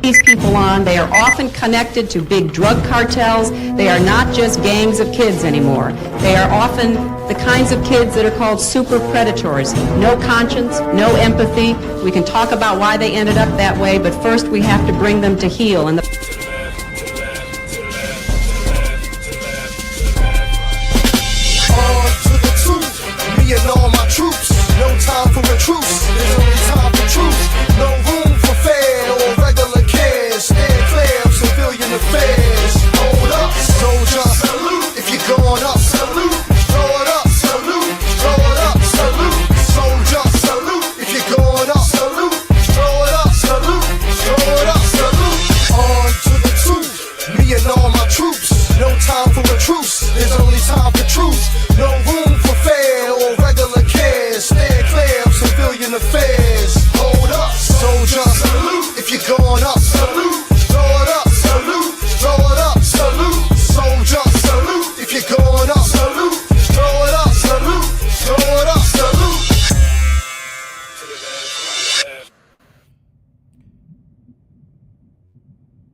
these people on. They are often connected to big drug cartels. They are not just gangs of kids anymore. They are often the kinds of kids that are called super predators. No conscience, no empathy. We can talk about why they ended up that way, but first we have to bring them to heel. And all my troops, no time for a truce, there's only time for truth, no room for fair or regular cares, stand clear of civilian affairs, hold up, soldier, salute, if you're going up, salute, throw it up, salute, throw it up, salute, soldier, salute, if you're going up, salute, throw it up, salute, throw it up, salute, on to the truth, me and all my troops, no time for a truce, there's only time for truth, no room for fair or regular cares, stand clear of civilian affairs, hold up, soldier, salute, if you're going up, salute, throw it up, salute, throw it up, salute, soldier, salute, if you're going up, salute, throw it up, salute, throw it up, salute.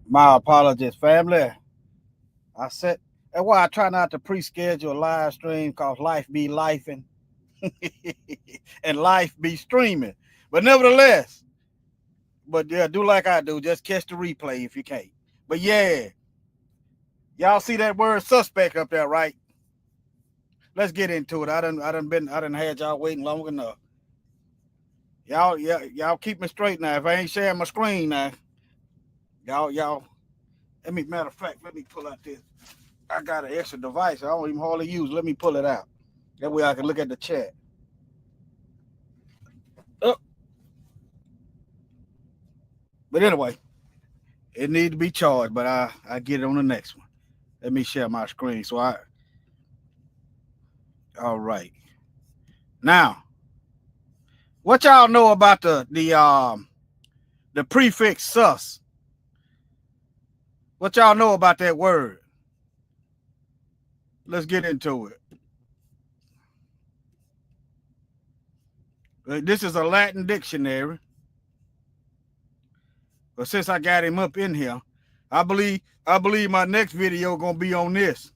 My apologies, family. That's why I try not to pre-schedule a live stream, because life be lifing and life be streaming. But nevertheless, yeah, do like I do. Just catch the replay if you can't. But yeah, y'all see that word suspect up there, right? Let's get into it. I done had y'all waiting long enough. Y'all keep me straight now. If I ain't sharing my screen now, y'all. Matter of fact, let me pull out this. I got an extra device I don't even hardly use. Let me pull it out. That way I can look at the chat. Oh. But anyway, it needs to be charged, but I get it on the next one. Let me share my screen. All right. Now, what y'all know about the prefix sus? What y'all know about that word? Let's get into it. This is a Latin dictionary. But since I got him up in here, I believe my next video gonna be on this.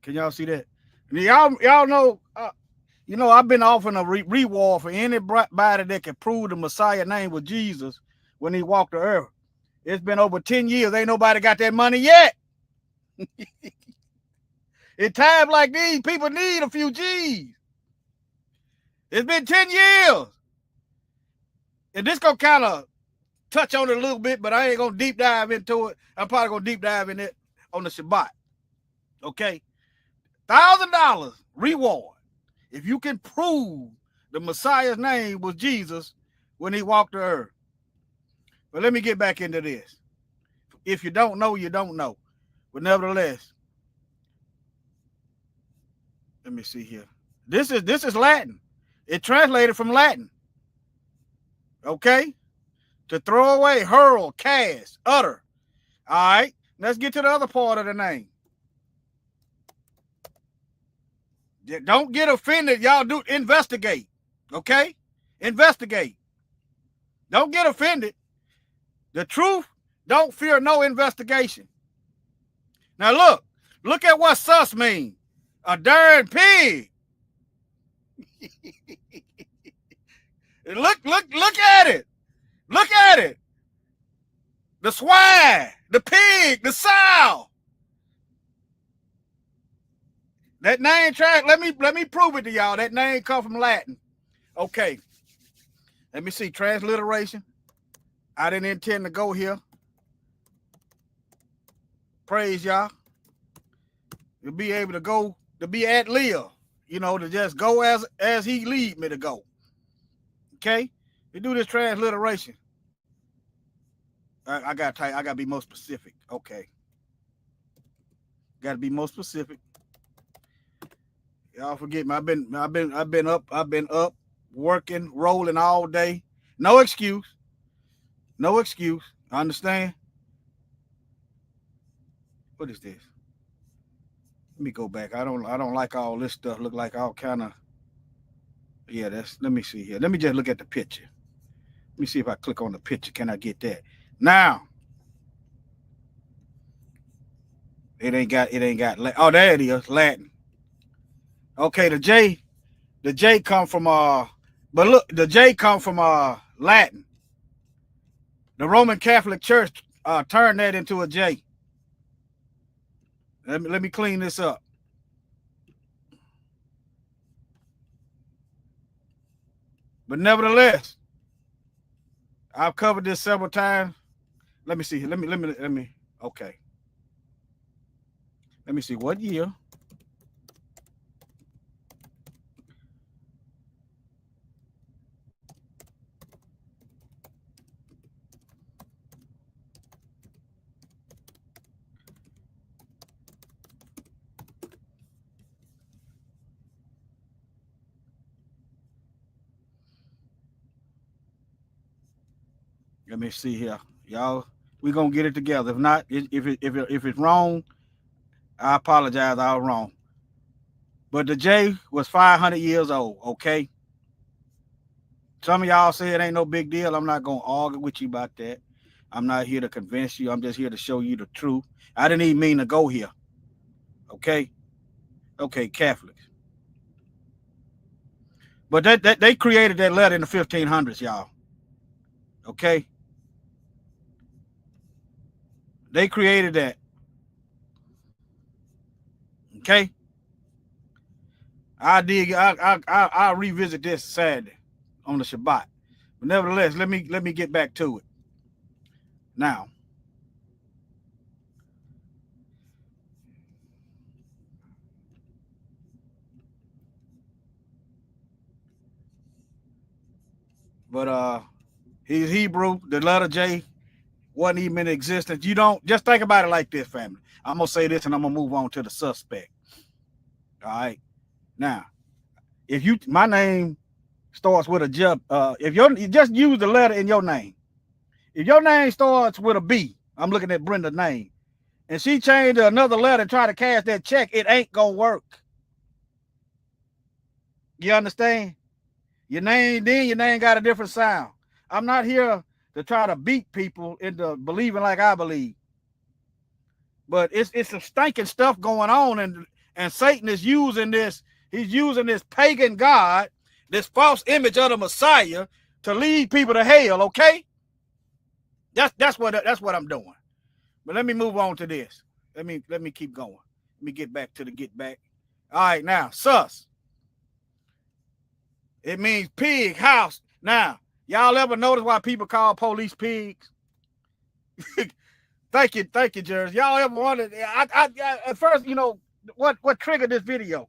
Can y'all see that? Y'all know, I've been offering a reward for anybody that can prove the Messiah name was Jesus when he walked the earth. It's been over 10 years. Ain't nobody got that money yet. In times like these, people need a few G's. It's been 10 years. And this gonna kind of touch on it a little bit, but I ain't gonna deep dive into it. I'm probably gonna deep dive in it on the Shabbat. Okay? $1,000 reward if you can prove the Messiah's name was Jesus when he walked the earth. But let me get back into this. If you don't know, you don't know. But nevertheless, let me see here. This is Latin. It translated from Latin. Okay? To throw away, hurl, cast, utter. All right? Let's get to the other part of the name. Don't get offended. Y'all do investigate. Okay? Investigate. Don't get offended. The truth don't fear no investigation. Now look at what sus means. A darn pig. Look at it. Look at it. The swine, the pig, the sow. That name let me prove it to y'all. That name come from Latin. Okay. Let me see. Transliteration. I didn't intend to go here. Praise y'all. You'll be able to go, to be at Leah, to just go as he lead me to go. Okay? You do this transliteration. I gotta be more specific. Okay. Gotta be more specific. Y'all forget me. I've been up, working, rolling all day. No excuse. No excuse. I understand. What is this? Let me go back. I don't like all this stuff. Look like all kind of. Yeah, let me see here. Let me just look at the picture. Let me see if I click on the picture. Can I get that? Now. It ain't got oh, there it is, Latin. Okay, the J come from but look, the J come from Latin. The Roman Catholic Church turned that into a J. Let me clean this up. But nevertheless, I've covered this several times. Let me see. Let me. Okay. Let me see what year. Let me see here, y'all. We're gonna get it together. If not, if it's wrong, I apologize. I was wrong. But the J was 500 years old. Okay. Some of y'all say it ain't no big deal. I'm not gonna argue with you about that. I'm not here to convince you. I'm just here to show you the truth. I didn't even mean to go here. Okay. Okay, Catholics. But they created that letter in the 1500s, y'all. Okay. They created that. Okay. I'll revisit this Saturday on the Shabbat. But nevertheless, let me get back to it. Now. But he's Hebrew. The letter J wasn't even in existence. You don't just think about it like this, family. I'm gonna say this and I'm gonna move on to the suspect. All right. Now, if my name starts with a J, if you just use the letter in your name. If your name starts with a B, I'm looking at Brenda's name, and she changed to another letter and try to cash that check, it ain't gonna work. You understand? Your name got a different sound. I'm not here to try to beat people into believing like I believe. But it's some stinking stuff going on, and Satan is using this. He's using this pagan God, this false image of the Messiah, to lead people to hell. Okay, that's what I'm doing. But let me move on to this. Let me keep going. Let me get back to the get back. All right, now sus. It means pig house. Now, y'all ever notice why people call police pigs? Thank you, Jerry. Y'all ever wondered? I at first, what triggered this video?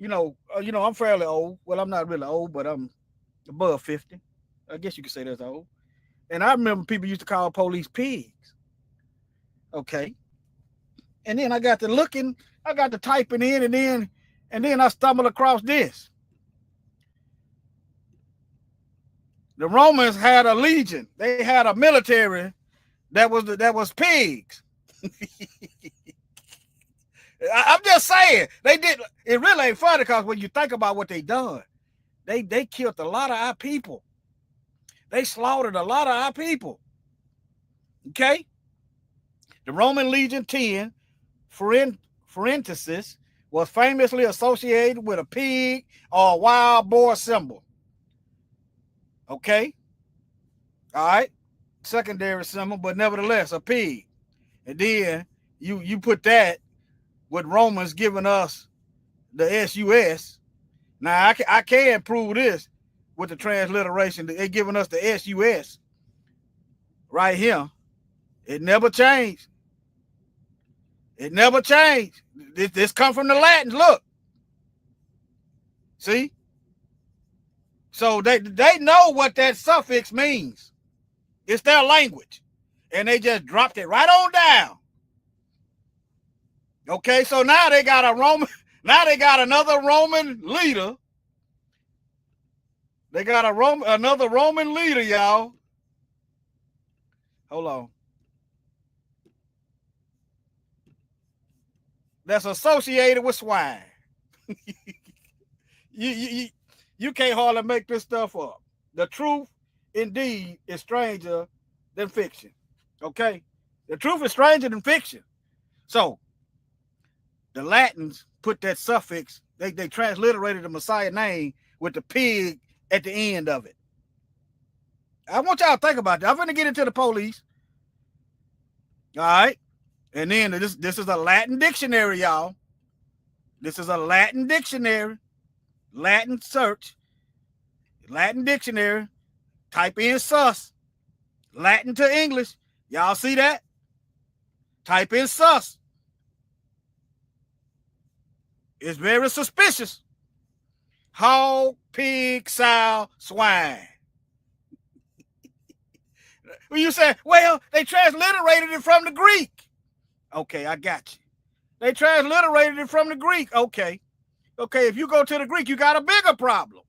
I'm fairly old. Well, I'm not really old, but I'm above 50. I guess you could say that's old. And I remember people used to call police pigs. Okay. And then I got to looking, I got to typing in, and then I stumbled across this. The Romans had a legion. They had a military that was pigs. I'm just saying, they did. It really ain't funny because when you think about what they done, they killed a lot of our people. They slaughtered a lot of our people. Okay? The Roman Legion 10, Forensicis, was famously associated with a pig or a wild boar symbol. Okay? All right? Secondary symbol, but nevertheless, a pig. And then you put that with Romans giving us the SUS. Now, I can prove this with the transliteration. They're giving us the SUS right here. It never changed. It never changed. This come from the Latins. Look. See? So they know what that suffix means. It's their language. And they just dropped it right on down. Okay, so now they got another Roman leader. They got another Roman leader, y'all. Hold on. That's associated with swine. You can't hardly make this stuff up. The truth indeed is stranger than fiction. Okay? The truth is stranger than fiction. So the Latins put that suffix, they transliterated the Messiah name with the pig at the end of it. I want y'all to think about that. I'm going to get into the police. All right? And then this is a Latin dictionary, y'all. This is a Latin dictionary. Latin search. Latin dictionary. Type in sus. Latin to English. Y'all see that? Type in sus. It's very suspicious. Hog, pig, sow, swine. When you say, well, they transliterated it from the Greek. Okay, I got you. They transliterated it from the Greek. Okay. Okay, if you go to the Greek, you got a bigger problem.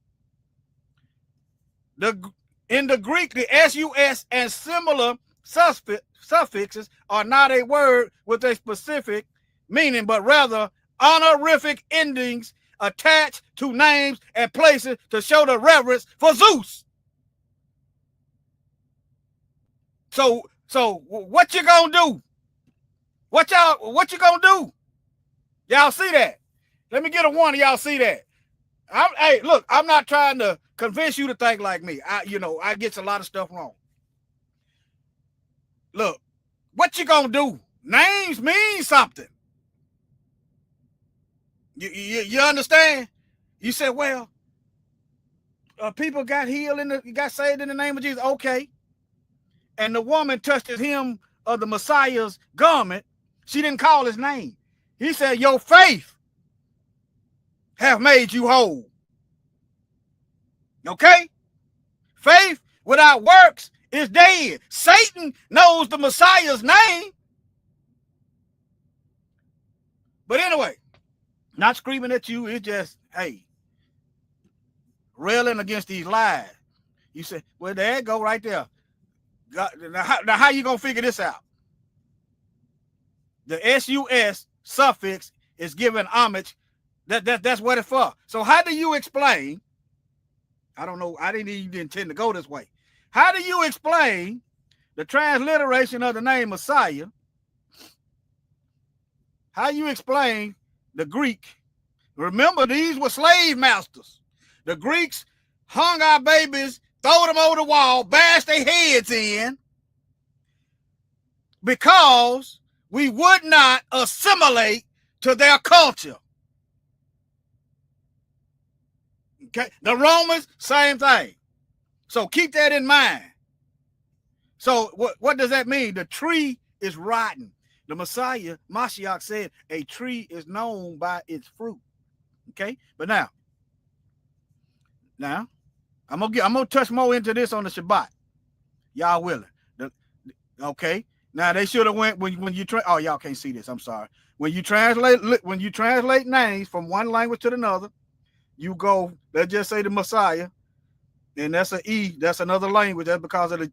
In the Greek, the SUS and similar suffixes are not a word with a specific meaning, but rather honorific endings attached to names and places to show the reverence for Zeus. So what you gonna do? What you gonna do? Y'all see that? Let me get a one of y'all see that. Hey, look, I'm not trying to convince you to think like me. I get a lot of stuff wrong. Look, what you gonna do? Names mean something. You understand? You said, well, people got healed got saved in the name of Jesus. Okay. And the woman touched the hem of the Messiah's garment. She didn't call his name. He said, your faith have made you whole. Okay? Faith without works is dead. Satan knows the Messiah's name. But anyway, not screaming at you. It's just, hey, railing against these lies. You say, well, there you go right there. Now how you going to figure this out? The SUS suffix is given homage. That's what it's for. So how do you explain? I don't know. I didn't even intend to go this way. How do you explain the transliteration of the name Messiah? How you explain the Greek? Remember, these were slave masters. The Greeks hung our babies, throw them over the wall, bash their heads in because we would not assimilate to their culture. Okay, the Romans, same thing. So keep that in mind. So what does that mean? The tree is rotten. The Messiah, Mashiach said, a tree is known by its fruit. Okay, but now I'm gonna touch more into this on the Shabbat. Y'all willing? Okay. Now they should have went when you oh, y'all can't see this. I'm sorry. When you translate names from one language to another, you go. Let's just say the Messiah, and that's an E. That's another language. That's because of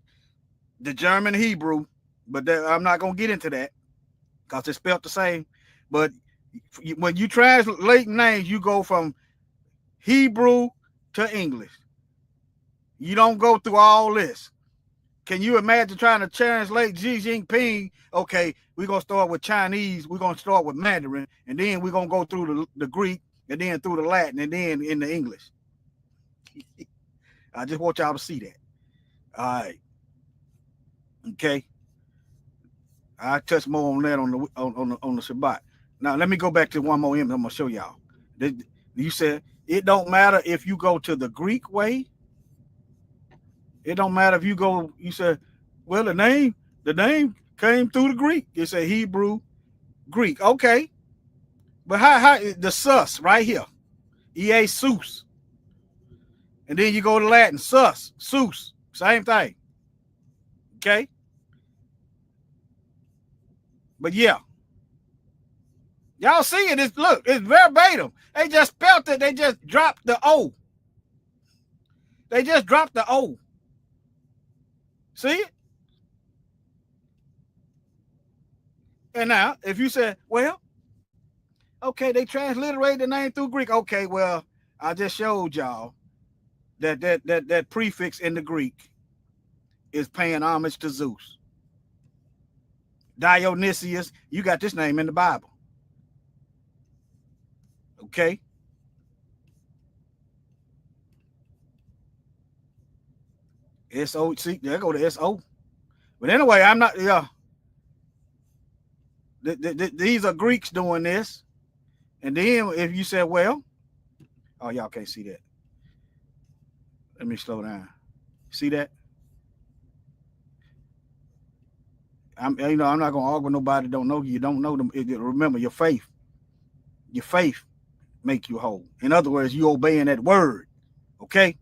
the German Hebrew. But I'm not gonna get into that because it's spelled the same. But when you translate names, you go from Hebrew to English. You don't go through all this. Can you imagine trying to translate Xi Jinping? Okay, we're going to start with Chinese. We're going to start with Mandarin. And then we're going to go through the Greek and then through the Latin and then in the English. I just want y'all to see that. All right. Okay. I touch more on that on the Shabbat. Now, let me go back to one more image. I'm going to show y'all. You said it don't matter if you go to the Greek way. It don't matter if you said, well, the name came through the Greek. It's a Hebrew, Greek. Okay. But how the sus right here, Jesus. And then you go to Latin, sus, sus, same thing. Okay. But yeah. Y'all see it. Look, it's verbatim. They just spelled it. They just dropped the O. They just dropped the O. See it? And now, if you say, well, okay, they transliterated the name through Greek. Okay, well, I just showed y'all that prefix in the Greek is paying homage to Zeus. Dionysius, you got this name in the Bible. Okay. S-O, see, there go the S-O. But anyway, I'm not, yeah. These are Greeks doing this. And then if you said, well, oh, y'all can't see that. Let me slow down. See that? I'm not gonna argue with nobody that don't know you. You don't know them. Remember, your faith make you whole. In other words, you obeying that word. Okay?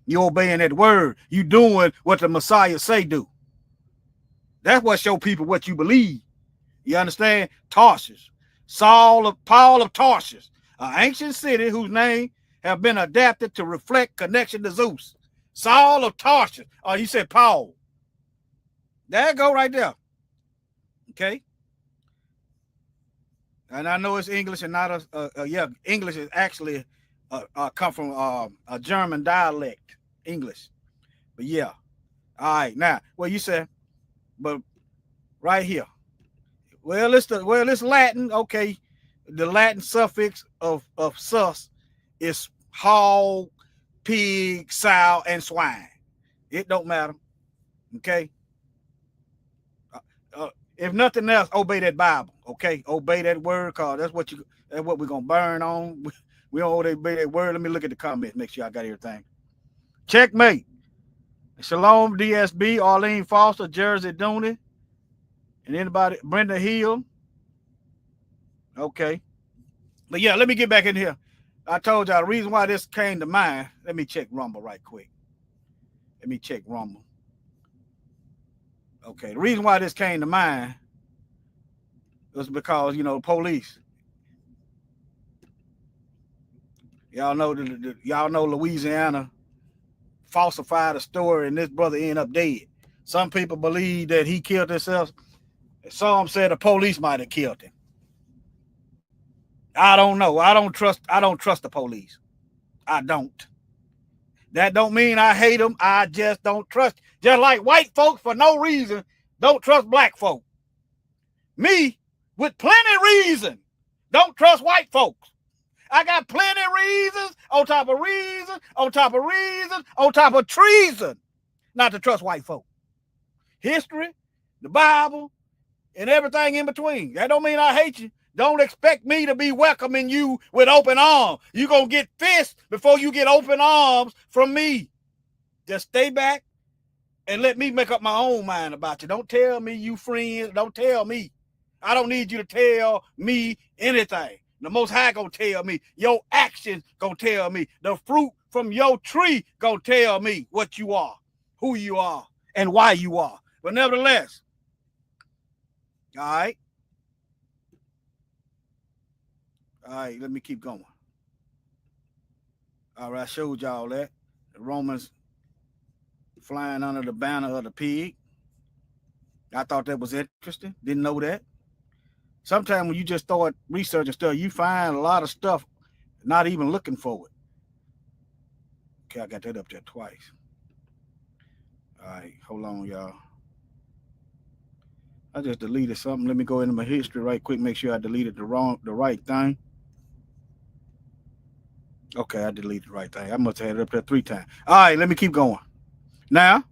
You obeying that word. You doing what the Messiah say do. That's what show people what you believe. You understand? Tarshish. Paul of Tarshish, an ancient city whose name have been adapted to reflect connection to Zeus. Saul of Tarshish. Oh, you said Paul. There you go right there. Okay. And I know it's English and not English is actually come from a German dialect, English. But yeah. All right. Now, well, you said, but right here. Well, it's Latin. Okay. The Latin suffix of sus is hog, pig, sow, and swine. It don't matter. Okay. If nothing else, obey that Bible. Okay, obey that word, cause that's what we're gonna burn on. We don't obey that word. Let me look at the comments. Make sure I got everything. Checkmate. Shalom, DSB, Arlene Foster, Jersey Dooney, and anybody, Brenda Hill. Okay, but yeah, let me get back in here. I told y'all the reason why this came to mind. Let me check Rumble right quick. Let me check Rumble. Okay, the reason why this came to mind was because, police. Y'all know y'all know Louisiana falsified a story and this brother ended up dead. Some people believe that he killed himself. Some said the police might have killed him. I don't know. I don't trust the police. I don't. That don't mean I hate them. I just don't trust. Just like white folks for no reason don't trust black folk. Me, with plenty reason, don't trust white folks. I got plenty reasons on top of reason, on top of reason, on top of treason not to trust white folk. History, the Bible, and everything in between. That don't mean I hate you. Don't expect me to be welcoming you with open arms. You're going to get fists before you get open arms from me. Just stay back and let me make up my own mind about you. Don't tell me you friends. Don't tell me. I don't need you to tell me anything. The Most High going to tell me. Your actions going to tell me. The fruit from your tree going to tell me what you are, who you are, and why you are. But nevertheless, all right. All right, let me keep going. All right, I showed y'all that. The Romans flying under the banner of the pig. I thought that was interesting. Didn't know that. Sometimes when you just start researching stuff, you find a lot of stuff not even looking for it. Okay, I got that up there twice. All right, hold on, y'all. I just deleted something. Let me go into my history right quick, make sure I deleted the right thing. Okay, I deleted the right thing. I must have had it up there 3 times. All right, let me keep going. Now,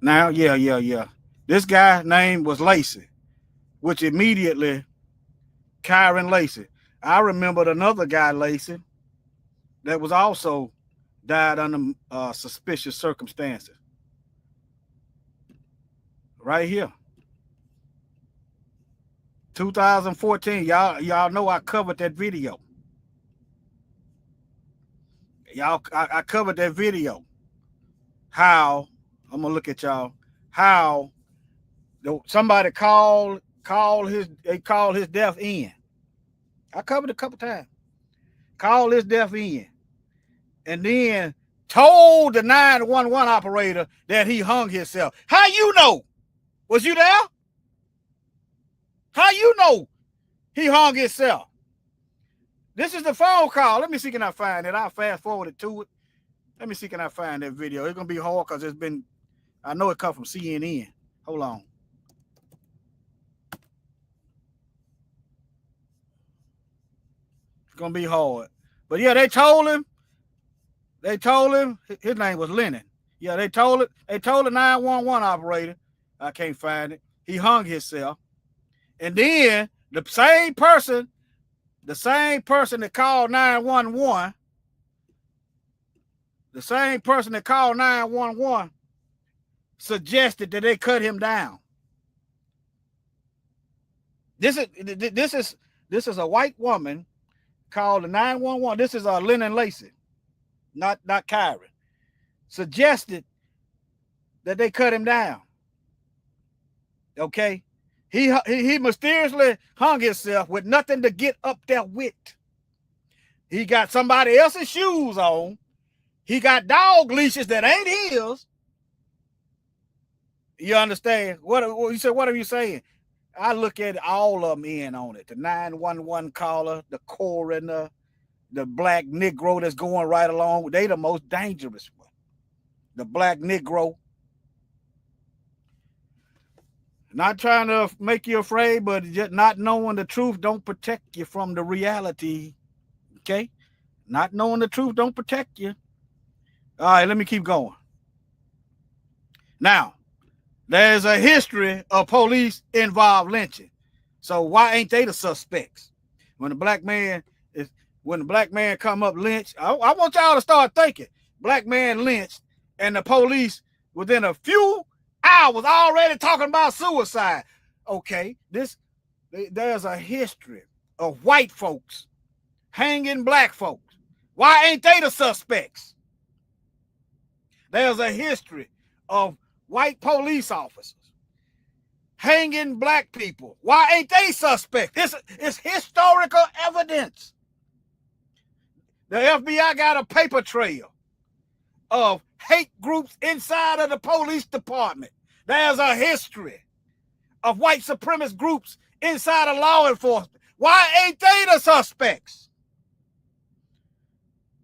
yeah. This guy's name was Lacey, which immediately, Kyron Lacey. I remembered another guy, Lacey, that was also died under suspicious circumstances. Right here. 2014, y'all know I covered that video. I covered that video. How, I'm gonna look at y'all, how somebody called his death in. I covered it a couple times. Called his death in. And then told the 911 operator that he hung himself. How you know? Was you there? How you know he hung himself? This is the phone call. Let me see, can I find it? I'll fast forward it to it. Let me see, can I find that video? It's going to be hard because it's been I know it come from CNN. Hold on. It's gonna be hard. But yeah, they told him his name was Lennon. Yeah, they told the 911 operator, I can't find it. He hung himself. And then the same person that called 911, suggested that they cut him down. This is a white woman called the 911. This is Lennon Lacey, not Kyron. Suggested that they cut him down. Okay, he mysteriously hung himself with nothing to get up there with. He got somebody else's shoes on. He got dog leashes that ain't his. You understand? What you said? What are you saying? I look at all of them in on it. The 911 caller, the coroner, the black Negro that's going right along. They the most dangerous one. The black Negro. Not trying to make you afraid, but just not knowing the truth don't protect you from the reality. Okay? Not knowing the truth don't protect you. All right, let me keep going. Now, there's a history of police-involved lynching. So why ain't they the suspects? When the black man come up lynched, I want y'all to start thinking. Black man lynched, and the police within a few hours already talking about suicide. Okay, there's a history of white folks hanging black folks. Why ain't they the suspects? There's a history of white police officers hanging black people. Why ain't they suspects? It's historical evidence. The FBI got a paper trail of hate groups inside of the police department. There's a history of white supremacist groups inside of law enforcement. Why ain't they the suspects?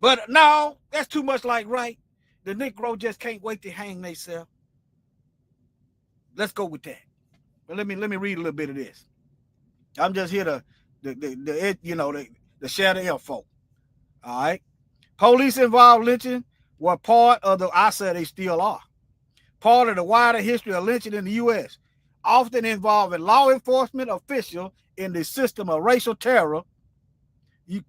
But no, that's too much like right. The Negro just can't wait to hang themselves. Let's go with that. But let me read a little bit of this. I'm just here to share the info. All right. Police involved lynching were part of I said they still are. Part of the wider history of lynching in the U.S., often involving law enforcement officials in the system of racial terror. You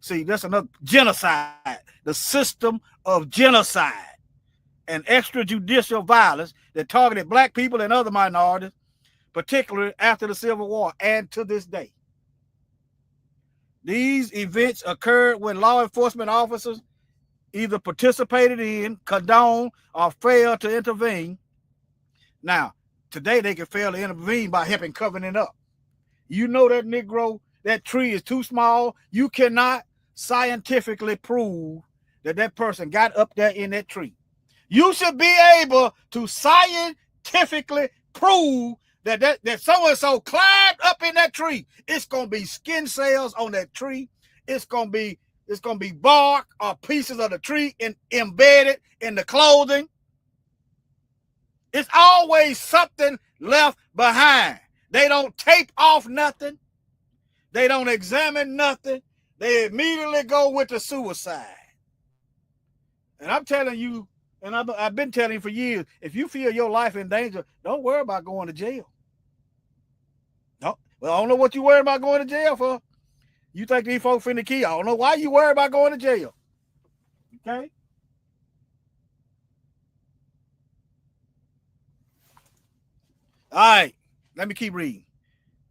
see, that's another genocide. The system of genocide and extrajudicial violence that targeted black people and other minorities, particularly after the Civil War and to this day. These events occurred when law enforcement officers either participated in, condoned, or failed to intervene. Now, today they can fail to intervene by helping covering it up. You know that Negro, that tree is too small. You cannot scientifically prove that person got up there in that tree. You should be able to scientifically prove that so-and-so climbed up in that tree. It's going to be skin cells on that tree. It's going to be bark or pieces of the tree embedded in the clothing. It's always something left behind. They don't tape off nothing. They don't examine nothing. They immediately go with the suicide. And I'm telling you, and I've been telling you for years, if you feel your life in danger, don't worry about going to jail. No, well, I don't know what you worry about going to jail for. You think these folks finna kill you. I don't know why you worry about going to jail. Okay? All right, let me keep reading.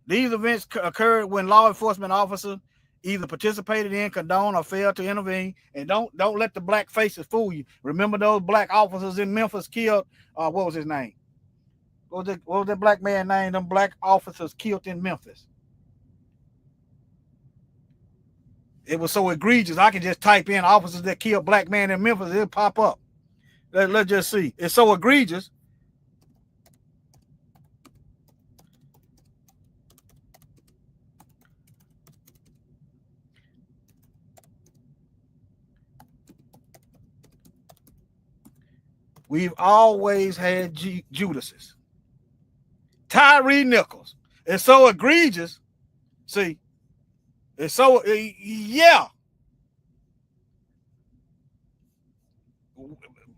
These events occurred when law enforcement officers either participated in, condoned, or failed to intervene. And don't let the black faces fool you. Remember those black officers in Memphis killed? What was his name? What was that black man name? Them black officers killed in Memphis. It was so egregious. I can just type in officers that killed black man in Memphis. It'll pop up. Let's just see. It's so egregious. We've always had Judases. Tyree Nichols. It's so egregious. See, it's so, yeah.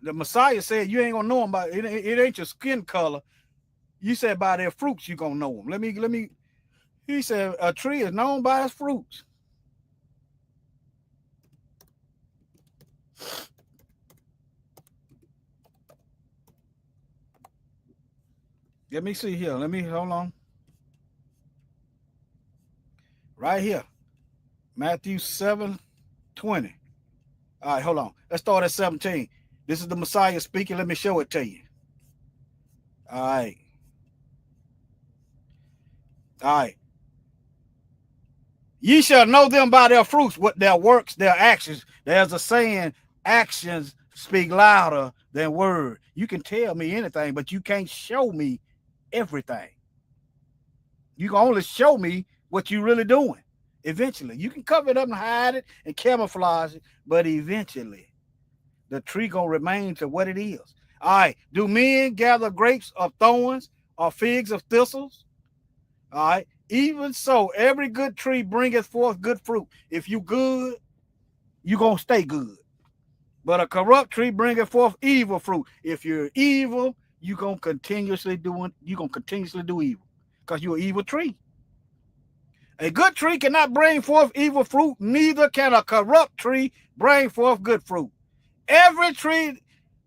The Messiah said you ain't gonna know them by it. It ain't your skin color. You said by their fruits you gonna know them. Let me. He said a tree is known by its fruits. Let me see here. Hold on. Right here. Matthew 7:20. All right, hold on. Let's start at 17. This is the Messiah speaking. Let me show it to you. All right. All right. Ye shall know them by their fruits, what their works, their actions. There's a saying, actions speak louder than words. You can tell me anything, but you can't show me everything. You can only show me what you're really doing. Eventually, you can cover it up and hide it and camouflage it, but eventually, the tree gonna remain to what it is. All right. Do men gather grapes of thorns or figs of thistles? All right. Even so, every good tree bringeth forth good fruit. If you good, you gonna stay good. But a corrupt tree bringeth forth evil fruit. If you're evil, you gonna continuously do evil because you're an evil tree. A good tree cannot bring forth evil fruit, neither can a corrupt tree bring forth good fruit. Every tree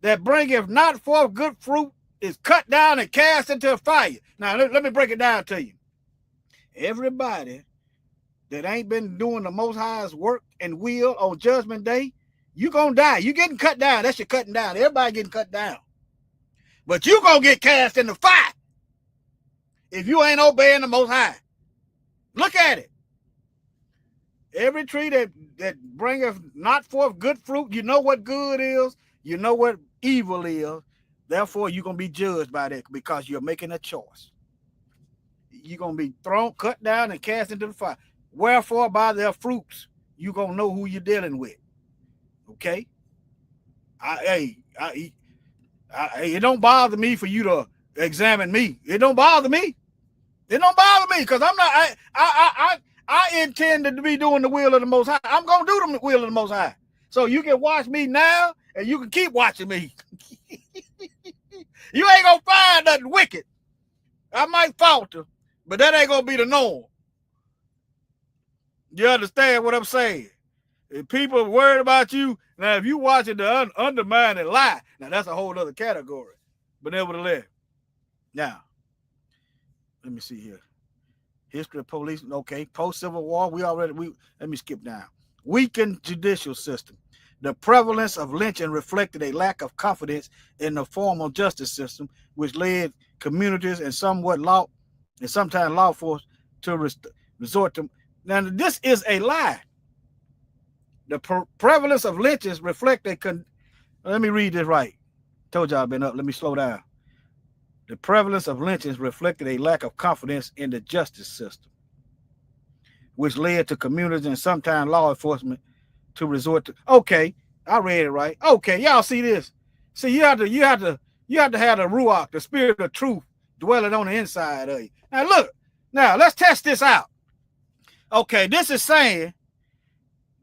that bringeth not forth good fruit is cut down and cast into a fire. Now, let me break it down to you. Everybody that ain't been doing the Most High's work and will on Judgment Day, you gonna die. You getting cut down. That's your cutting down. Everybody getting cut down. But you gonna get cast in the fire if you ain't obeying the Most High. Look at it. Every tree that bringeth not forth good fruit, you know what good is, you know what evil is. Therefore, you're going to be judged by that because you're making a choice. You're going to be cut down and cast into the fire. Wherefore, by their fruits, you're going to know who you're dealing with. Okay? It don't bother me for you to examine me. It don't bother me. It don't bother me because I'm not. I intend to be doing the will of the Most High. I'm gonna do the will of the Most High. So you can watch me now, and you can keep watching me. You ain't gonna find nothing wicked. I might falter, but that ain't gonna be the norm. You understand what I'm saying? If people are worried about you, now if you watching the undermine and lie, now that's a whole other category. But nevertheless, now. Let me see here. History of police. Okay. Post-Civil War. Let me skip down. Weakened judicial system. The prevalence of lynching reflected a lack of confidence in the formal justice system, which led communities and sometimes law enforcement to resort to. Now, this is a lie. The prevalence of lynchings reflect let me read this right. Told y'all I've been up. Let me slow down. The prevalence of lynchings reflected a lack of confidence in the justice system, which led to communities and sometimes law enforcement to resort to. Okay, I read it right. Okay, y'all see this? See, you have to have the Ruach, the spirit of truth, dwelling on the inside of you. Now look, let's test this out. Okay, this is saying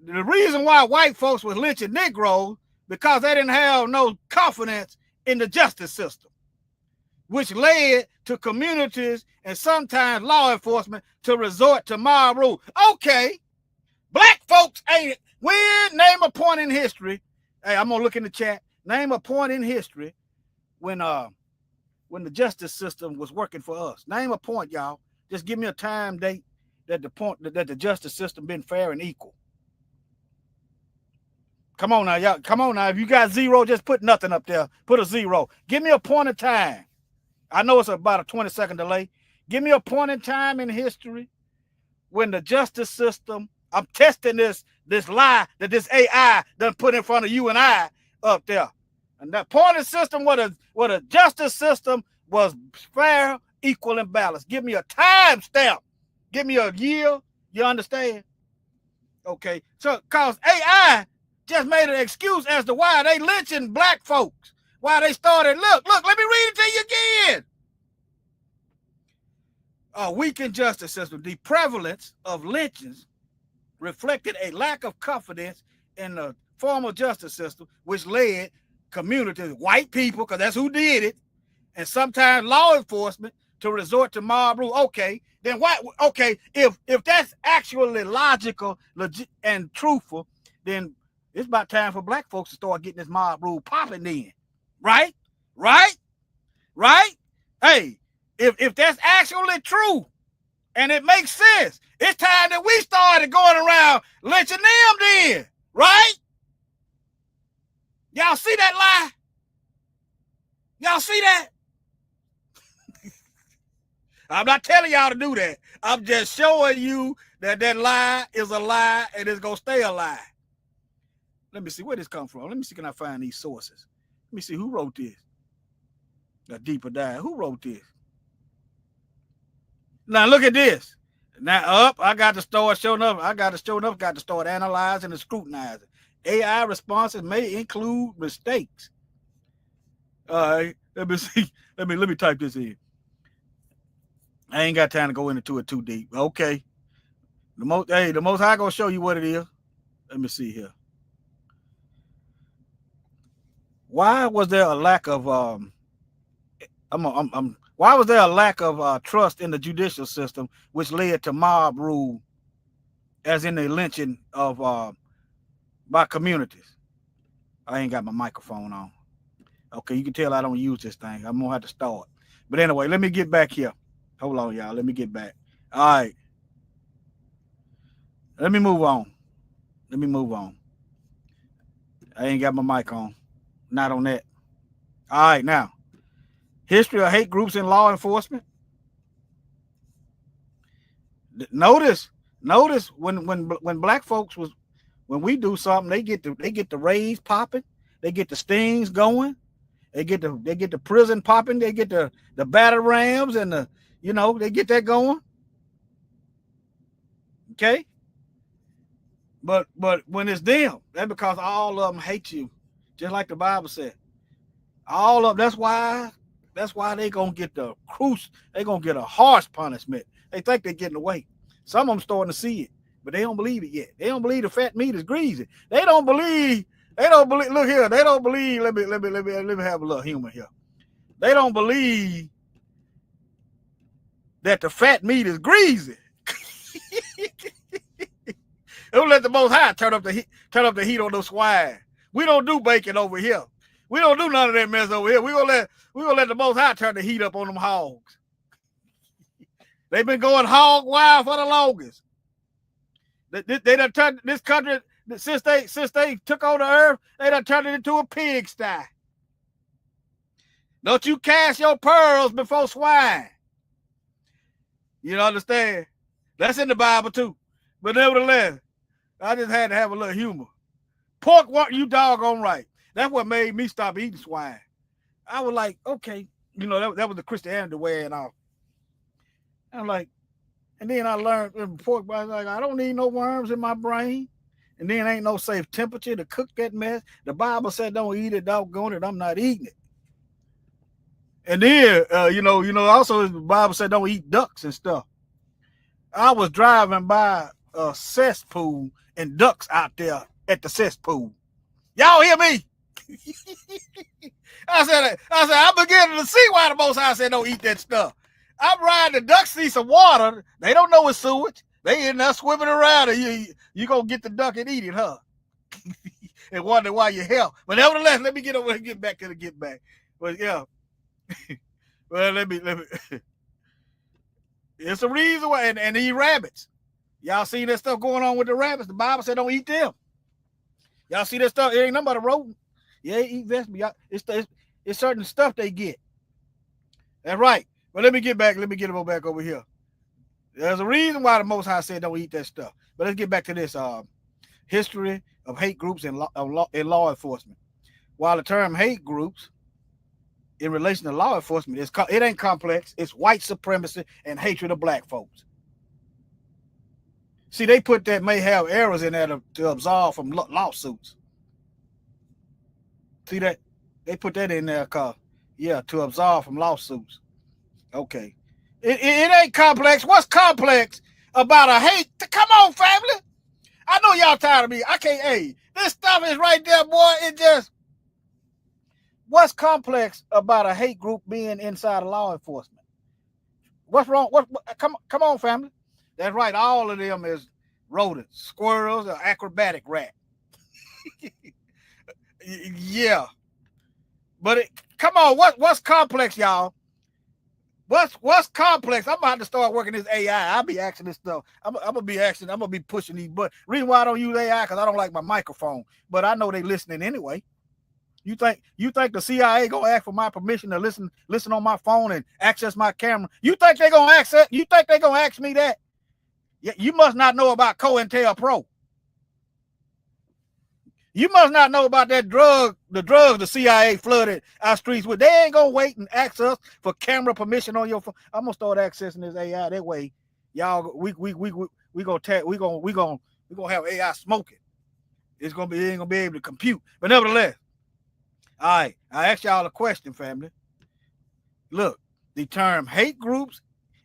the reason why white folks was lynching Negroes because they didn't have no confidence in the justice system, which led to communities and sometimes law enforcement to resort to mob rule. Okay, black folks ain't. Name a point in history. Hey, I'm gonna look in the chat. Name a point in history when the justice system was working for us. Name a point, y'all. Just give me a time date that the justice system been fair and equal. Come on now, y'all. Come on now. If you got zero, just put nothing up there. Put a zero. Give me a point in time. I know it's about a 20-second delay. Give me a point in time in history when the justice system, I'm testing this lie that this AI done put in front of you and I up there. And that point in system where the justice system was fair, equal, and balanced. Give me a time stamp. Give me a year. You understand? Okay. So, cause AI just made an excuse as to why they lynching black folks. why they started. Look, let me read it to you again. A weakened justice system. The prevalence of lynchings reflected a lack of confidence in the formal justice system, which led communities, white people, because that's who did it, and sometimes law enforcement to resort to mob rule. Okay, then why? Okay, if that's actually logical, legit, and truthful, then it's about time for black folks to start getting this mob rule popping then, right? Hey, if that's actually true and it makes sense, it's time that we started going around lynching them then, right? Y'all see that lie? Y'all see that? I'm not telling y'all to do that. I'm just showing you that that lie is a lie and it's going to stay a lie. Let me see where this comes from. Let me see, can I find these sources? Let me see who wrote this. A deeper dive. Who wrote this? Now look at this. Now I got to start showing up. Got to start analyzing and scrutinizing. AI responses may include mistakes. All right, let me see. Let me type this in. I ain't got time to go into it too deep. Okay. The most High gonna show you what it is. Let me see here. Why was there a lack of why was there a lack of trust in the judicial system, which led to mob rule, as in the lynching of by communities? I ain't got my microphone on. Okay, you can tell I don't use this thing. I'm gonna have to start. But anyway, let me get back here. Hold on, y'all. Let me get back. All right. Let me move on. I ain't got my mic on. Not on that. All right, now. History of hate groups in law enforcement. Notice when black folks when we do something, they get the raids popping, they get the stings going, they get the prison popping, they get the battle rams and they get that going. Okay. But when it's them, that's because all of them hate you, just like the Bible said. All of that's why they gonna get the cruise. They gonna get a harsh punishment. They think they're getting away. Some of them starting to see it, but they don't believe it yet. They don't believe the fat meat is greasy. They don't believe. Look here. They don't believe. Let me have a little humor here. They don't believe that the fat meat is greasy. Don't let the Most High turn up the heat on those swine. We don't do bacon over here. We don't do none of that mess over here. We gonna let the Most High turn the heat up on them hogs. They've been going hog wild for the longest. They done turned this country since they took on the earth. They done turned it into a pigsty. Don't you cast your pearls before swine. You understand? That's in the Bible too. But nevertheless, I just had to have a little humor. Pork, what you doggone right. That's what made me stop eating swine. I was like, okay, that was the Christianity way and all. I'm like, and then I learned pork. I was like, I don't need no worms in my brain, and then ain't no safe temperature to cook that mess. The Bible said don't eat it, doggone it. I'm not eating it. And then, also the Bible said don't eat ducks and stuff. I was driving by a cesspool and ducks out there at the cesspool. Y'all hear me? I said, I'm beginning to see why the Most High said don't eat that stuff. I'm riding, the ducks see some water. They don't know it's sewage. They in there swimming around and you gonna get the duck and eat it, huh? And wonder why you help. But nevertheless, let me get over and get back to the get back. But yeah. Well, let me. It's a reason why, and these rabbits. Y'all see that stuff going on with the rabbits? The Bible said don't eat them. Y'all see that stuff? It ain't nothing but a rodent. Yeah, eat vegetables. It's certain stuff they get. That's right. But let me get back. Let me get it back over here. There's a reason why the Most High said don't eat that stuff. But let's get back to this history of hate groups in law enforcement. While the term hate groups in relation to law enforcement, it ain't complex. It's white supremacy and hatred of black folks. See, they put that may have errors in there to absolve from lawsuits. See that? They put that in there cause yeah, to absolve from lawsuits. Okay. It ain't complex. What's complex about a hate? Come on, family. I know y'all tired of me. I can't. Hey, this stuff is right there, boy. It just. What's complex about a hate group being inside of law enforcement? What's wrong? What? Come on, family. That's right. All of them is rodents, squirrels, or acrobatic rat. Yeah, but come on. What's complex, y'all? What's complex? I'm about to start working this AI. I'll be asking this stuff. I'm gonna be asking. I'm gonna be pushing these buttons. Reason why I don't use AI because I don't like my microphone. But I know they listening anyway. You think the CIA gonna ask for my permission to listen on my phone and access my camera? You think they gonna access? You think they gonna ask me that? Yeah, you must not know about COINTELPRO. You must not know about the drugs the CIA flooded our streets with. They ain't gonna wait and ask us for camera permission on your phone. I'm gonna start accessing this AI that way. Y'all, we gonna have AI smoking. It ain't gonna be able to compute. But nevertheless, all right, I ask y'all a question, family. Look, the term hate groups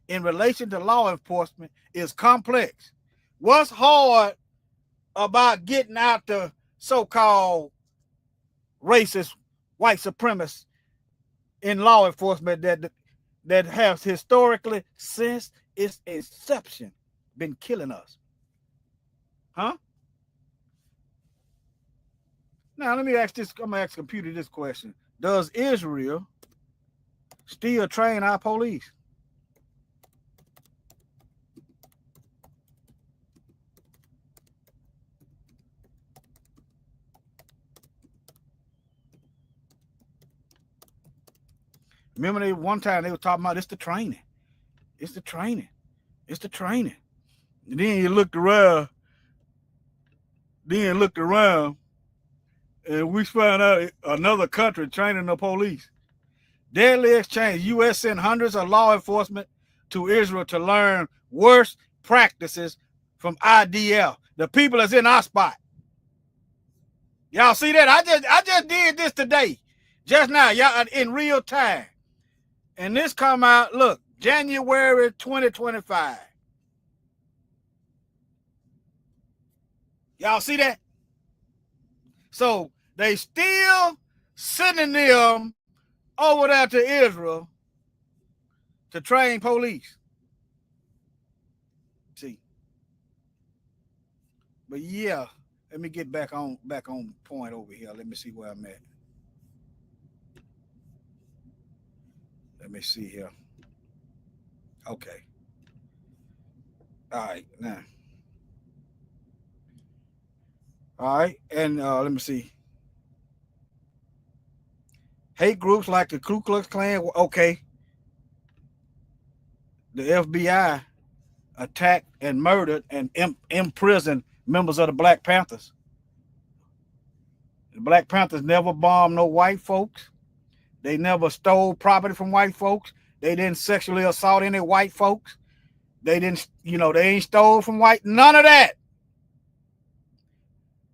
in relation to law enforcement is complex. What's hard about getting out the so-called racist white supremacists in law enforcement that has historically, since its inception, been killing us? Huh? Now let me ask this. I'm gonna ask the computer this question: does Israel still train our police? Remember, one time they were talking about it's the training. It's the training. It's the training. And then you looked around. And we found out another country training the police. Deadly exchange. U.S. sent hundreds of law enforcement to Israel to learn worst practices from IDF. The people that's in our spot. Y'all see that? I just did this today. Just now, y'all, in real time. And this come out, look, January 2025. Y'all see that? So they still sending them over there to Israel to train police. See. But yeah, let me get back on point over here. Let me see where I'm at. Let me see here. Okay. All right, now. All right, and let me see. Hate groups like the Ku Klux Klan. Okay. The FBI attacked and murdered and imprisoned members of the Black Panthers. The Black Panthers never bombed no white folks. They never stole property from white folks. They didn't sexually assault any white folks. They didn't, they ain't stole from white. None of that.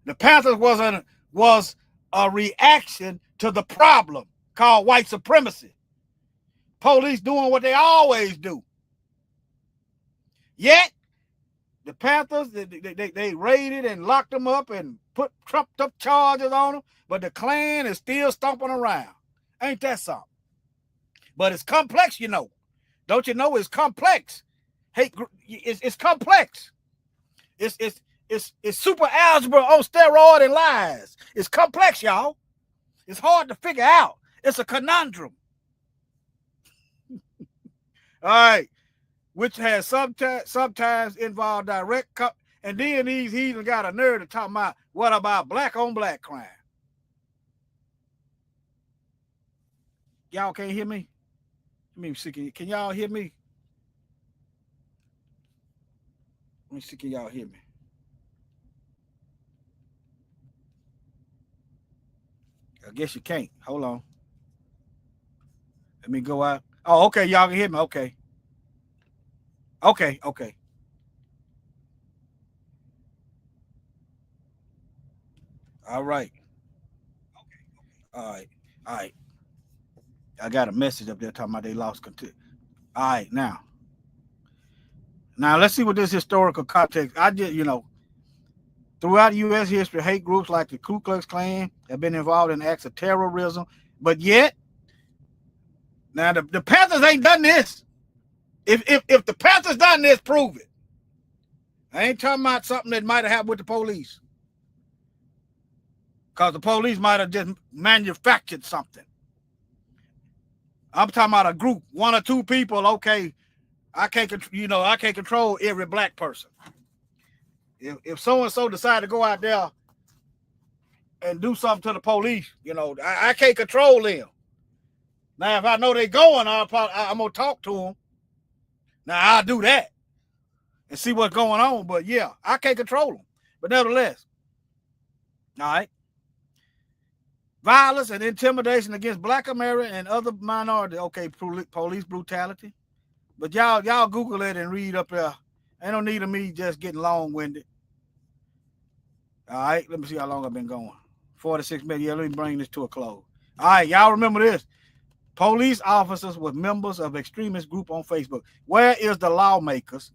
The Panthers was a reaction to the problem called white supremacy. Police doing what they always do. Yet, the Panthers, they raided and locked them up and put trumped up charges on them, but the Klan is still stomping around. Ain't that something? But it's complex, Don't you know it's complex? It's complex. It's super algebra on steroid and lies. It's complex, y'all. It's hard to figure out. It's a conundrum. All right. Which has sometimes involved direct and then these heathens got a nerve to talk about what about black on black crime. Y'all can't hear me? Let me see. Can y'all hear me? Let me see. Can y'all hear me? I guess you can't. Hold on. Let me go out. Oh, okay. Y'all can hear me. Okay. Okay. All right. All right. All right. I got a message up there talking about they lost control. All right, now let's see what this historical context. I just, throughout U.S. history, hate groups like the Ku Klux Klan have been involved in acts of terrorism, but yet, now the Panthers ain't done this. If the Panthers done this, prove it. I ain't talking about something that might have happened with the police, because the police might have just manufactured something. I'm talking about a group, 1 or 2 people. Okay, I can't control every black person. If so and so decide to go out there and do something to the police, I can't control them. Now, if I know they're going, I'm gonna talk to them. Now I'll do that and see what's going on. But yeah, I can't control them. But nevertheless, all right. Violence and intimidation against Black America and other minorities. Okay, police brutality. But y'all Google it and read up there. Ain't no need of me just getting long-winded. All right, let me see how long I've been going. 46 minutes. Yeah, let me bring this to a close. All right, y'all remember this. Police officers were members of extremist group on Facebook. Where is the lawmakers?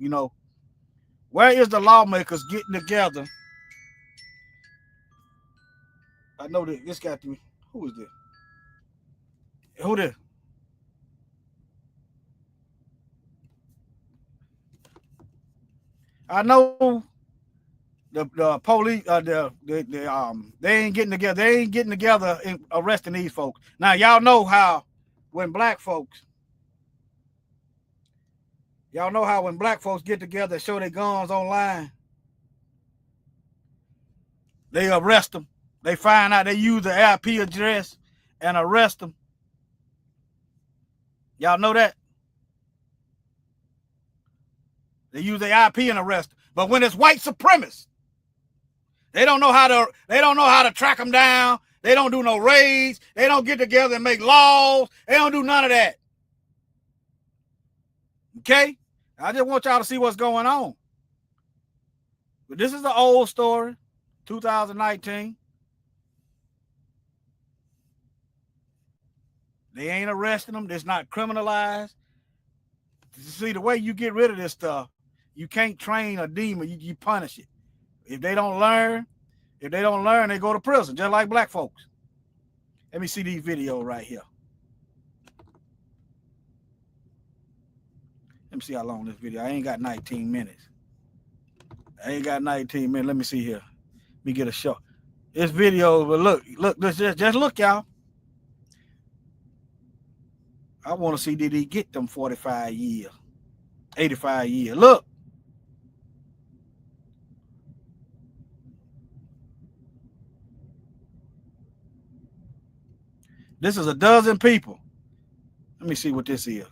Where is the lawmakers getting together? I know that this got to be. Who is this? Who this? I know the police. They ain't getting together. They ain't getting together and arresting these folks. Now y'all know how when black folks get together and show their guns online, they arrest them. They find out they use the IP address and arrest them. Y'all know that? They use their IP and arrest them. But when it's white supremacists, they don't know how to track them down. They don't do no raids. They don't get together and make laws. They don't do none of that. Okay? I just want y'all to see what's going on. But this is the old story, 2019. They ain't arresting them. It's not criminalized. See, the way you get rid of this stuff, you can't train a demon. You punish it. If they don't learn, they go to prison, just like black folks. Let me see these videos right here. Let me see how long this video. I ain't got 19 minutes. Let me see here. Let me get a shot. This video, but look, just look, y'all. I want to see, did he get them 45 years, 85 years? Look. This is a dozen people. Let me see what this is.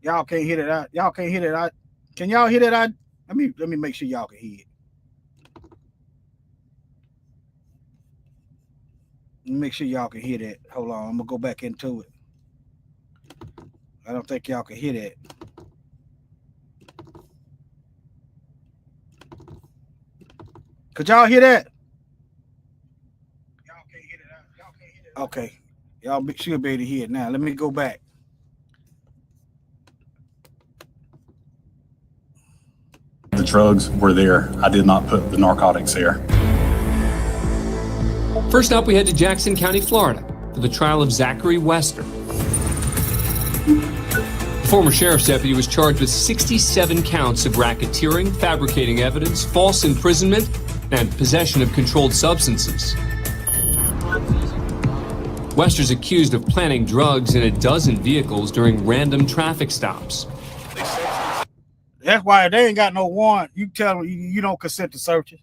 Y'all can't hear that. Y'all can't hear that. Can y'all hear that? Let me make sure y'all can hear it. Let me make sure y'all can hear that. Hold on, I'm gonna go back into it. I don't think y'all can hear that. Could y'all hear that? Y'all can't hear that. Y'all can't hear that. Okay, y'all should be able to hear it now. Let me go back. The drugs were there. I did not put the narcotics there. First up, we head to Jackson County, Florida, for the trial of Zachary Wester. The former sheriff's deputy was charged with 67 counts of racketeering, fabricating evidence, false imprisonment, and possession of controlled substances. Wester's accused of planting drugs in a dozen vehicles during random traffic stops. That's why they ain't got no warrant. You tell them you don't consent to searches.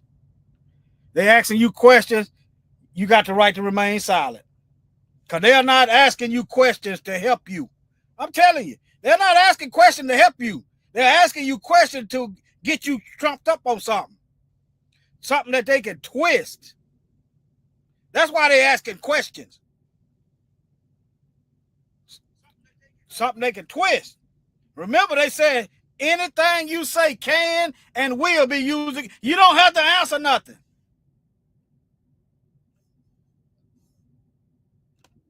They asking you questions. You got the right to remain silent. Because they are not asking you questions to help you. I'm telling you, they're not asking questions to help you. They're asking you questions to get you trumped up on something. Something that they can twist. That's why they're asking questions. Something they can twist. Remember, they said anything you say can and will be used. You don't have to answer nothing.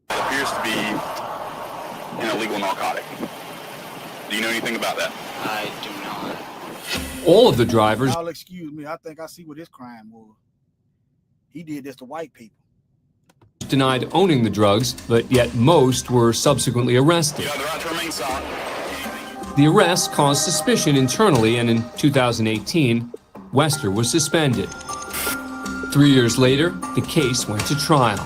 Appears to be an illegal narcotic. Do you know anything about that? I do not. All of the drivers Y'all excuse me. I think I see what his crime was. He did this to white people. denied owning the drugs, but yet most were subsequently arrested. You have the right to remain silent. The arrest caused suspicion internally, and in 2018, Wester was suspended. 3 years later, the case went to trial.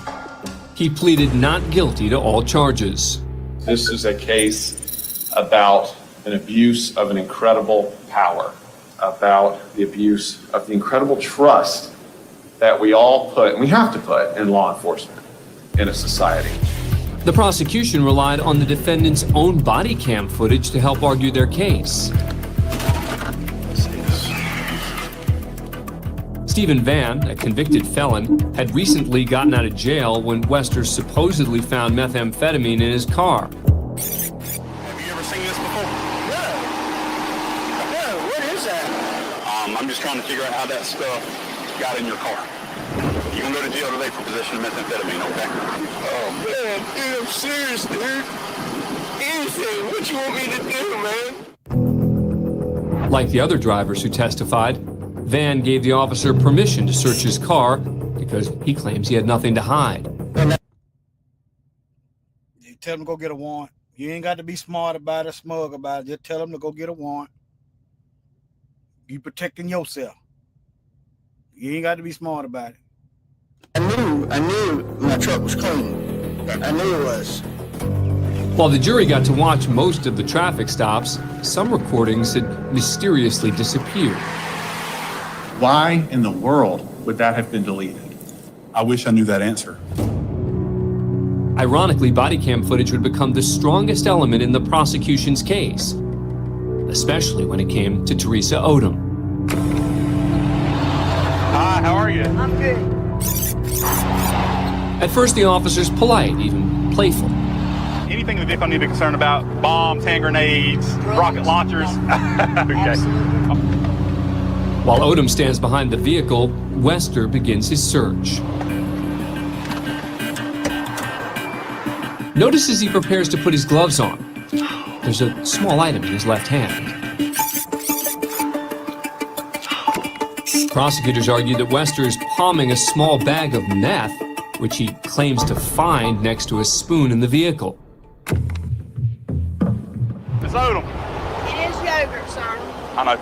He pleaded not guilty to all charges. This is a case about an abuse of an incredible power, about the abuse of the incredible trust that we all put, and we have to put, in law enforcement in a society. The prosecution relied on the defendant's own body cam footage to help argue their case. Stephen Van, a convicted felon, had recently gotten out of jail when Wester supposedly found methamphetamine in his car. Have you ever seen this before? No, what is that? I'm just trying to figure out how that stuff got in your car. You're gonna go to jail today for possession of methamphetamine, okay? Oh man, dude, I'm serious, dude. Anything, what you want me to do, man? Like the other drivers who testified, Van gave the officer permission to search his car because he claims he had nothing to hide. You tell them to go get a warrant. You ain't got to be smart about it, smug about it. Just tell them to go get a warrant. You protecting yourself. You ain't got to be smart about it. I knew my truck was clean. I knew it was. While the jury got to watch most of the traffic stops, some recordings had mysteriously disappeared. Why in the world would that have been deleted? I wish I knew that answer. Ironically, body cam footage would become the strongest element in the prosecution's case, especially when it came to Teresa Odom. Hi, how are you? I'm good. At first, the officer's polite, even playful. Anything the vehicle need to be concerned about? Bombs, hand grenades, rocket launchers? Okay. While Odom stands behind the vehicle, Wester begins his search. Notice as he prepares to put his gloves on, there's a small item in his left hand. Prosecutors argue that Wester is palming a small bag of meth, which he claims to find next to a spoon in the vehicle. Miss Odom. It is yogurt, sir. I know.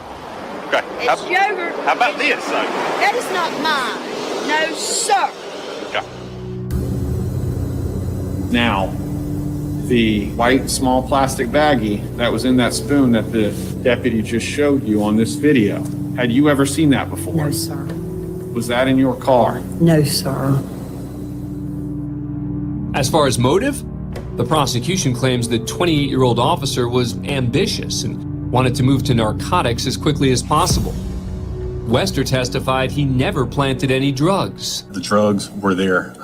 Okay. It's yogurt. How about this, though? That is not mine. No, sir. Okay. Now, the white small plastic baggie that was in that spoon that the deputy just showed you on this video, had you ever seen that before? No, sir. Was that in your car? No, sir. As far as motive, the prosecution claims the 28-year-old officer was ambitious and wanted to move to narcotics as quickly as possible. Wester testified he never planted any drugs. The drugs were there.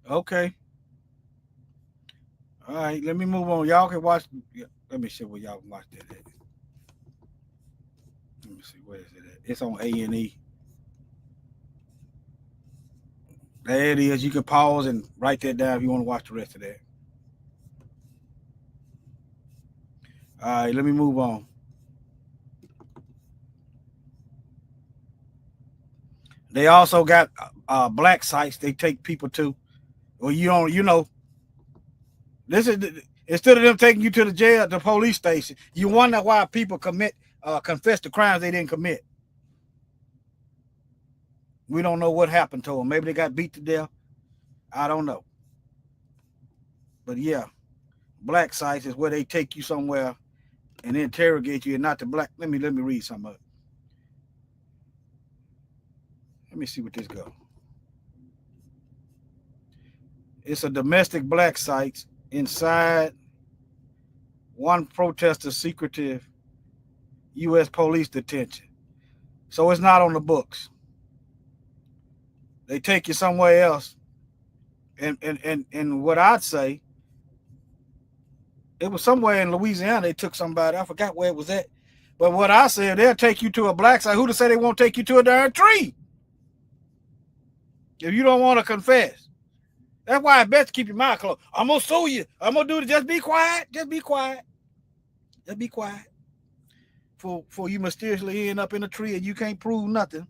Okay. All right, let me move on. Y'all can watch. Let me see where y'all can watch that at. Let me see, where is it at? It's on A&E. There it is. You can pause and write that down if you want to watch the rest of that. All right, let me move on. They also got black sites they take people to. Well, this is instead of them taking you to the jail, the police station, you wonder why people confess to crimes they didn't commit. We don't know what happened to them. Maybe they got beat to death. I don't know. But yeah, black sites is where they take you somewhere and interrogate you and not the black. Let me read some of it. Let me see what this goes. It's a domestic black site inside one protester's secretive U.S. police detention. So it's not on the books. They take you somewhere else. And what I'd say, it was somewhere in Louisiana they took somebody. I forgot where it was at. But what I said, they'll take you to a black site. Who to say they won't take you to a darn tree? If you don't want to confess. That's why I best to keep your mouth closed. I'm going to sue you. I'm going to do it. Just be quiet. Just be quiet. Just be quiet. For you mysteriously end up in a tree and you can't prove nothing.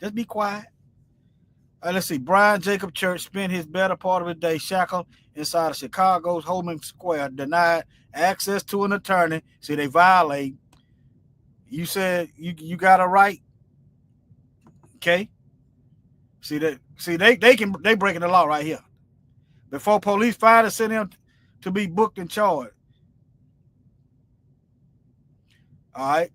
Just be quiet. Let's see. Brian Jacob Church spent his better part of the day shackled inside of Chicago's Holman Square, denied access to an attorney. See, they violate. You said you got a right. Okay. See that? See, they breaking the law right here. Before police find and send him to be booked and charged. All right.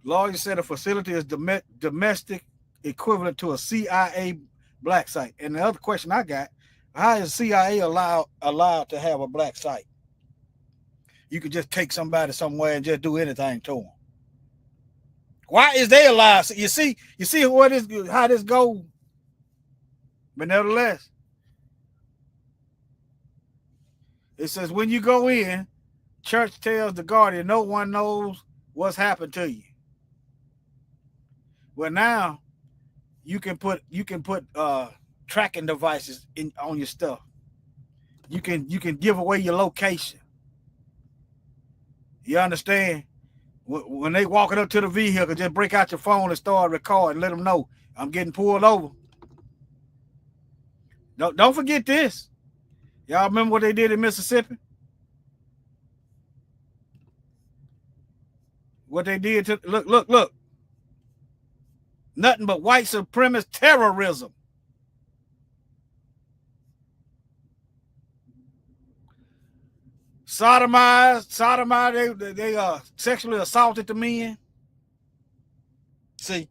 Lawyer said a facility is domestic equivalent to a CIA black site. And the other question I got, how is CIA allowed to have a black site? You could just take somebody somewhere and just do anything to them. Why is they allowed? You see how this goes. But nevertheless, it says when you go in, Church tells the Guardian no one knows what's happened to you. Well, now you can put tracking devices on your stuff. You can give away your location. You understand? When they walking up to the vehicle, just break out your phone and start recording. Let them know I'm getting pulled over. Don't forget this. Y'all remember what they did in Mississippi? What they did to look. Nothing but white supremacist terrorism. Sodomized, they sexually assaulted the men. See.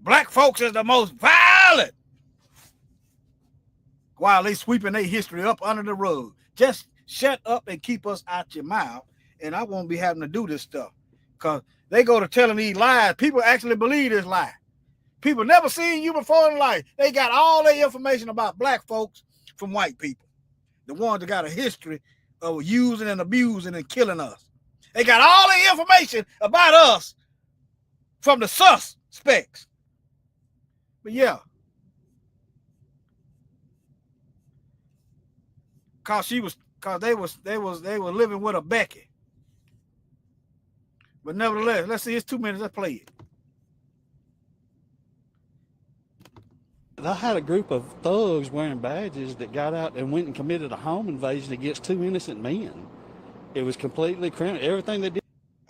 Black folks is the most violent. While they sweeping their history up under the rug. Just shut up and keep us out your mouth, and I won't be having to do this stuff. Because they go to telling these lies. People actually believe this lie. People never seen you before in life. They got all their information about black folks from white people. The ones that got a history of using and abusing and killing us. They got all the information about us from the SUS-pects. But yeah. Cause they were living with a Becky. But nevertheless, let's see, it's 2 minutes, let's play it. I had a group of thugs wearing badges that got out and went and committed a home invasion against 2 innocent men. It was completely criminal. Everything they did.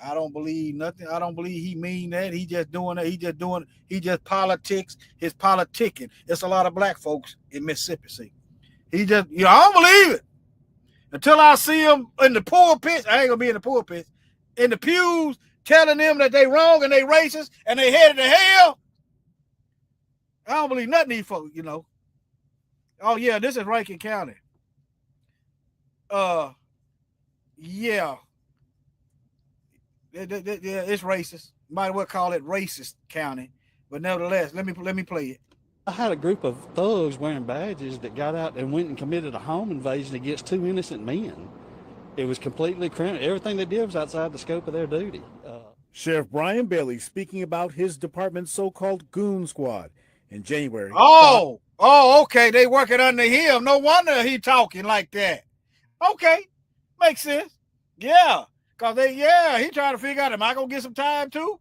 I don't believe nothing. I don't believe he mean that. He just doing it. He just politics. His politicking. It's a lot of black folks in Mississippi. See, I don't believe it until I see him in the pulpit. I ain't gonna be in the pulpit. In the pews, telling them that they wrong and they racist and they headed to hell. I don't believe nothing these folks, Oh yeah, this is Rankin County. Yeah. It's racist. Might as well call it racist county. But nevertheless, let me play it. I had a group of thugs wearing badges that got out and went and committed a home invasion against 2 innocent men. It was completely criminal. Everything they did was outside the scope of their duty. Sheriff Brian Bailey speaking about his department's so-called goon squad in January. Oh, okay. They working under him. No wonder he talking like that. Okay, makes sense. Yeah, because he trying to figure out, am I going to get some time too?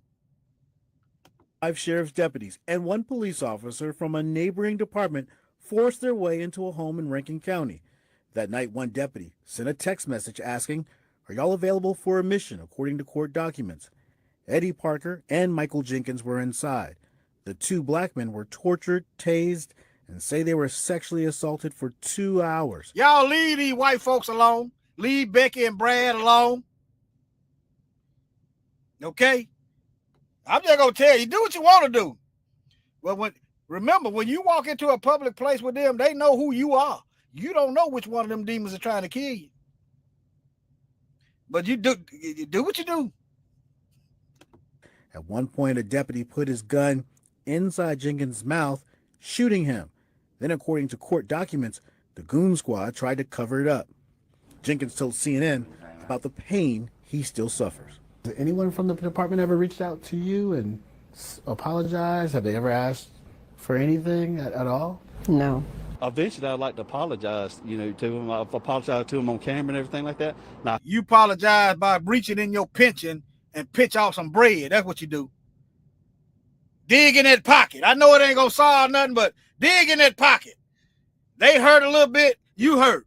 5 sheriff's deputies and 1 police officer from a neighboring department forced their way into a home in Rankin County. That night, 1 deputy sent a text message asking, "Are y'all available for a mission?" according to court documents. Eddie Parker and Michael Jenkins were inside. The 2 black men were tortured, tased, and say they were sexually assaulted for 2 hours. Y'all leave these white folks alone. Leave Becky and Brad alone. Okay? I'm just going to tell you, do what you want to do. But remember, when you walk into a public place with them, they know who you are. You don't know which one of them demons are trying to kill you. But you do what you do. At one point, a deputy put his gun inside Jenkins' mouth, shooting him. Then, according to court documents, the goon squad tried to cover it up. Jenkins told CNN about the pain he still suffers. Has anyone from the department ever reached out to you and apologized? Have they ever asked for anything at all? No. Eventually, I'd like to apologize, to him. I've apologized to him on camera and everything like that. Now, You apologize by reaching in your pension and pinch off some bread. That's what you do. Dig in that pocket. I know it ain't gonna solve nothing, but dig in that pocket. They hurt a little bit, you hurt.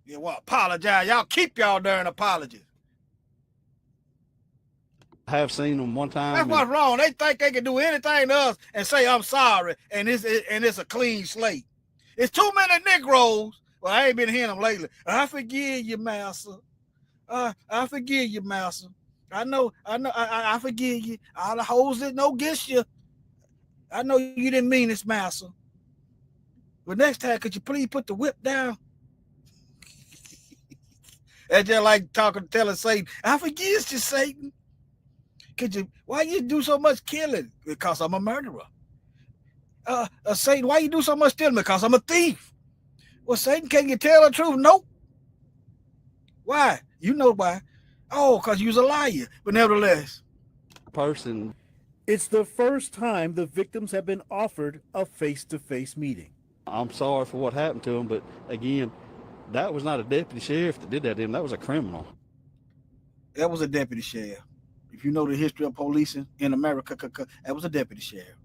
You want to apologize. Y'all keep y'all darn apologies. I have seen them one time. That's what's wrong. They think they can do anything to us and say, I'm sorry, and it's a clean slate. It's too many Negroes. Well, I ain't been hearing them lately. I forgive you, master. I forgive you, master. I forgive you. All the hoes that know against you. I know you didn't mean this, master. But next time, could you please put the whip down? That's just like telling Satan, I forgive you, Satan. Why you do so much killing? Because I'm a murderer. Satan, why you do so much stealing? Because I'm a thief. Well, Satan, can you tell the truth? Nope. Why? You know why. Oh, because you was a liar. But nevertheless. Person. It's the first time the victims have been offered a face-to-face meeting. I'm sorry for what happened to him, but again, that was not a deputy sheriff that did that to him. That was a criminal. That was a deputy sheriff. If you know the history of policing in America, that was a deputy sheriff.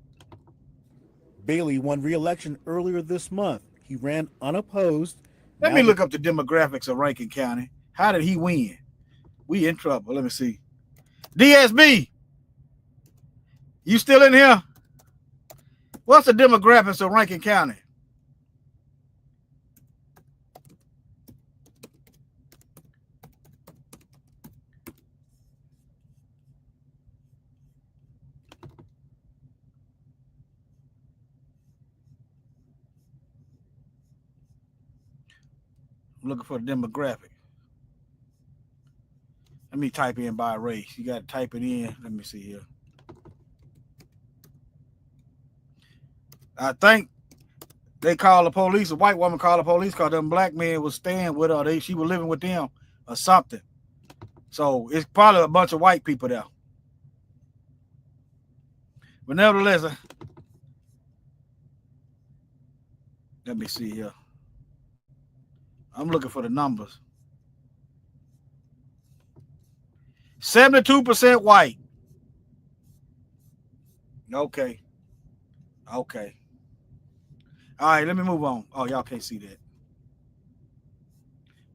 Bailey won re-election earlier this month. He ran unopposed. Let me look up the demographics of Rankin County. How did he win? We in trouble. Let me see. DSB, you still in here? What's the demographics of Rankin County? I'm looking for the demographic. Let me type in by race. You got to type it in. Let me see here. I think they called the police. A white woman called the police because them black men was staying with her. She was living with them or something. So it's probably a bunch of white people there. But nevertheless, let me see here. I'm looking for the numbers. 72% white. Okay. All right, let me move on. Oh, y'all can't see that.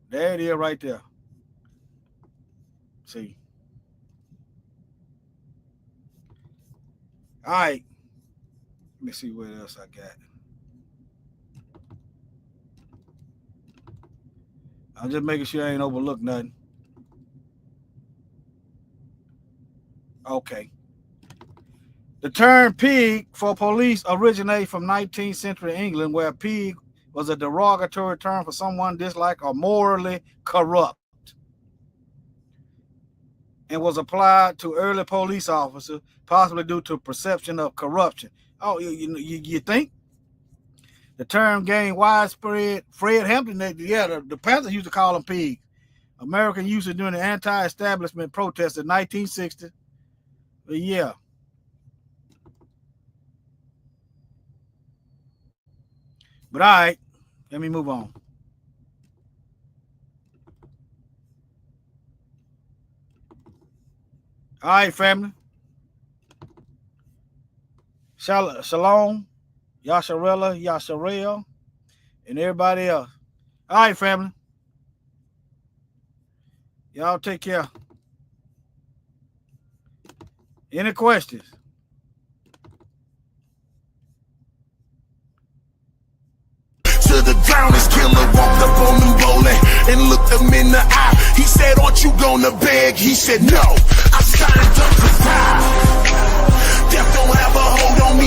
There it is right there. See. All right. Let me see what else I got. I'm just making sure I ain't overlooked nothing. Okay. The term pig for police originates from 19th century England, where pig was a derogatory term for someone disliked or morally corrupt, and was applied to early police officers, possibly due to perception of corruption. Oh, you think? The term gained widespread. Fred Hampton, the Panthers used to call them pigs. American used it during the anti-establishment protests in 1960. But yeah. But all right, let me move on. All right, family. Shalom, Yasharella, Yasharel, and everybody else. All right, family. Y'all take care. Any questions? To the ground, this killer walked up on them bowling. and looked him in the eye. He said, aren't you gonna beg? He said, no, I signed up to die. Death don't have a hold on me.